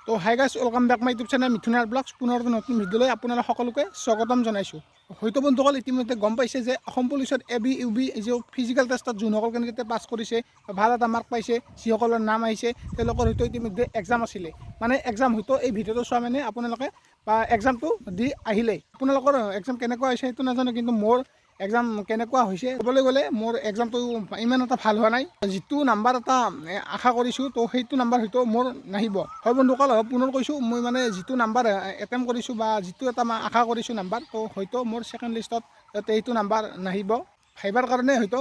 তো hi guys, welcome back my YouTube channel Mithun art blogs. পুনৰ নতুন ভিডিঅ'লৈ আপোনালোক সকলোকে স্বাগতম জনাইছোঁ। হয়তো বন্ধুসকল ইতিমধ্যে গম পাইছে যে অসম পুলিচত AB UB যে ফিজিকেল টেষ্টত যোনসকল কেণ্ডিডেটে পাছ কৰিছে, ভাল এটা মাৰ্ক পাইছে, যিসকলৰ নাম আহিছে তেওঁলোকৰ হয়তো ইতিমধ্যে এক্সাম আছিলে। মানে এক্সাম হয়তো এই ভিডিঅ'টো চোৱা মানে আপোনালোকে বা এক্সামটো দি আহিলেই। আপোনালোকৰ এক্সাম কেনেকুৱা হৈছে সেইটো নাজানো, কিন্তু মোৰ এক্সাম কেনেকুৱা হৈছে ক'বলৈ গ'লে মোৰ এক্সামটো ইমান এটা ভাল হোৱা নাই। যিটো নাম্বাৰ এটা আশা কৰিছোঁ তো সেইটো নাম্বাৰ হয়তো মোৰ নাহিব। হয় বন্ধুসকল, পুনৰ কৈছোঁ, মই মানে যিটো নাম্বাৰ এটেম্প কৰিছোঁ বা যিটো এটা আশা কৰিছোঁ নাম্বাৰ, তো হয়তো মোৰ ছেকেণ্ড লিষ্টত সেইটো নাম্বাৰ নাহিব। ভাইবাৰ কাৰণে হয়তো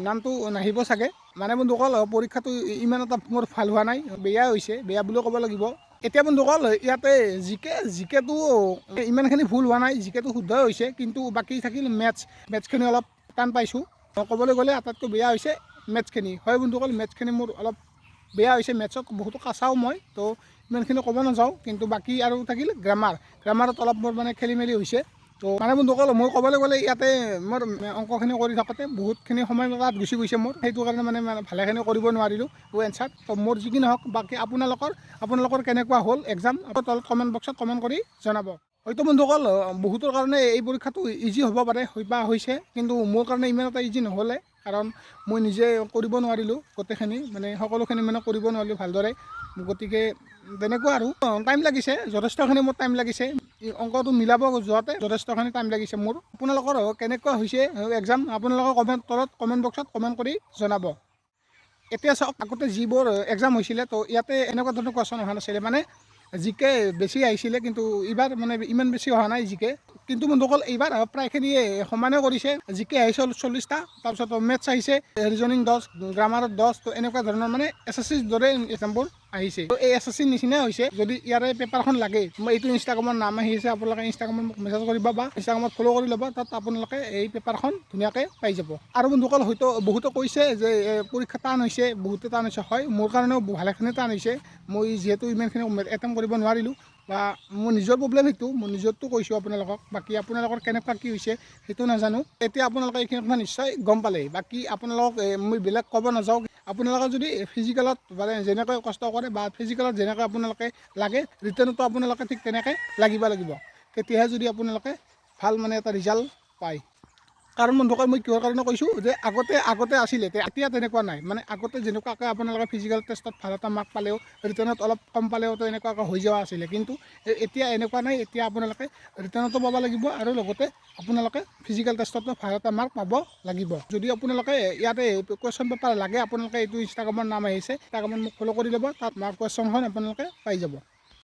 নামটো নাহিব চাগে। মানে বন্ধুসকল পৰীক্ষাটো ইমান এটা মোৰ ভাল হোৱা নাই, বেয়া হৈছে, বেয়া বুলিও ক'ব লাগিব। এতিয়া বন্ধুসকল ইয়াতে জিকেটো ইমানখিনি ভুল হোৱা নাই, জিকেটো শুদ্ধই হৈছে, কিন্তু বাকী থাকিল মেথছখিনি অলপ টান পাইছোঁ। ক'বলৈ গ'লে আটাইতকৈ বেয়া হৈছে মেথছখিনি। হয় বন্ধুসকল, মেথছখিনি মোৰ অলপ বেয়া হৈছে। মেথছত বহুতো কাঁচাও মই, তো ইমানখিনি ক'ব নাযাওঁ, কিন্তু বাকী আৰু থাকিল গ্ৰামাৰত অলপ মোৰ মানে খেলি মেলি হৈছে। তো মানে বন্ধুসকল মই ক'বলৈ গ'লে ইয়াতে মোৰ অংকখিনি কৰি থাকোঁতে বহুতখিনি সময় তাত গুচি গৈছে মোৰ, সেইটো কাৰণে মানে ভালেখিনি কৰিব নোৱাৰিলোঁ এনচাৰ। তো মোৰ যি কি নহওক, বাকী আপোনালোকৰ কেনেকুৱা হ'ল এক্সাম তলত কমেণ্ট বক্সত কমেণ্ট কৰি জনাব। হয়তো বন্ধুসকল বহুতৰ কাৰণে এই পৰীক্ষাটো ইজি হ'ব পাৰে বা হৈছে, কিন্তু মোৰ কাৰণে ইমান এটা ইজি নহ'লে, কাৰণ মই নিজে কৰিব নোৱাৰিলোঁ গোটেইখিনি, মানে সকলোখিনি মানে কৰিব নোৱাৰিলোঁ ভালদৰে। গতিকে তেনেকুৱা আৰু টাইম লাগিছে, যথেষ্টখিনি মোৰ টাইম লাগিছে। অংকটো মিলাব যোৱাতে যথেষ্টখিনি টাইম লাগিছে মোৰ। আপোনালোকৰ কেনেকুৱা হৈছে এক্সাম আপোনালোকৰ তলত কমেণ্ট বক্সত কমেণ্ট কৰি জনাব। এতিয়া চাওক, আগতে যিবোৰ এক্সাম হৈছিলে তো ইয়াতে এনেকুৱা ধৰণৰ কুৱেশ্যন অহা নাছিলে, মানে জিকে বেছি আহিছিলে, কিন্তু এইবাৰ মানে ইমান বেছি অহা নাই জিকে। কিন্তু বন্ধুসকল এইবাৰ প্ৰায়খিনিয়ে সমানে কৰিছে। জিকে আহিছে 40টা, তাৰপিছত মেথছ আহিছে, ৰিজনিং 10, গ্ৰামাৰত 10, তো এনেকুৱা ধৰণৰ মানে SSCৰ দৰে এক্সামবোৰ আহিছে। তো এই SSCৰ নিচিনাই হৈছে। যদি ইয়াৰে পেপাৰখন লাগে, মই এইটো ইনষ্টাগ্ৰামৰ নাম আহি আছে, আপোনালোকে ইনষ্টাগ্ৰামত মোক মেছেজ কৰিব বা ইনষ্টাগ্ৰামত ফ'ল' কৰি ল'ব, তাত আপোনালোকে এই পেপাৰখন ধুনীয়াকৈ পাই যাব। আৰু বন্ধুসকল হয়তো বহুতে কৈছে যে পৰীক্ষা টান হৈছে, বহুতে টান হৈছে। হয়, মোৰ কাৰণেও ভালেখিনি টান হৈছে। মই যিহেতু ইমানখিনি এটেম্প কৰিব নোৱাৰিলোঁ, বা মোৰ নিজৰ প্ৰব্লেম সেইটো, মই নিজৰটো কৈছোঁ আপোনালোকক। বাকী আপোনালোকৰ কেনেকুৱা কি হৈছে সেইটো নাজানো। এতিয়া আপোনালোকে এইখিনি কথা নিশ্চয় গম পালে। বাকী আপোনালোকক মই বেলেগ ক'ব নাযাওঁ। আপোনালোকে যদি ফিজিকেলত মানে যেনেকৈ কষ্ট কৰে বা ফিজিকেলত যেনেকৈ আপোনালোকে লাগে, ৰিটাৰ্ণতো আপোনালোকে ঠিক তেনেকৈ লাগিব। তেতিয়াহে যদি আপোনালোকে ভাল মানে এটা ৰিজাল্ট পায়। কাৰণ বন্ধুসকল মই কিহৰ কাৰণে কৈছোঁ যে আগতে আছিলে, এতিয়া তেনেকুৱা নাই। মানে আগতে যেনেকুৱাকৈ আপোনালোকে ফিজিকেল টেষ্টত ভাল এটা মাৰ্ক পালেও ৰিটাৰ্ণত অলপ কম পালেও তো এনেকুৱাকৈ হৈ যোৱা আছিলে, কিন্তু এতিয়া এনেকুৱা নাই। এতিয়া আপোনালোকে ৰিটাৰ্ণতো পাব লাগিব, আৰু লগতে আপোনালোকে ফিজিকেল টেষ্টতো ভাল এটা মাৰ্ক পাব লাগিব। যদি আপোনালোকে ইয়াতে কুৱেশ্যন পেপাৰ লাগে, আপোনালোকে এইটো ইনষ্টাগ্ৰামৰ নাম আহিছে, ইনষ্টাগ্ৰামত মোক ফ'ল' কৰি ল'ব, তাত মাৰ্ক কুৱেশ্যনখন আপোনালোকে পাই যাব।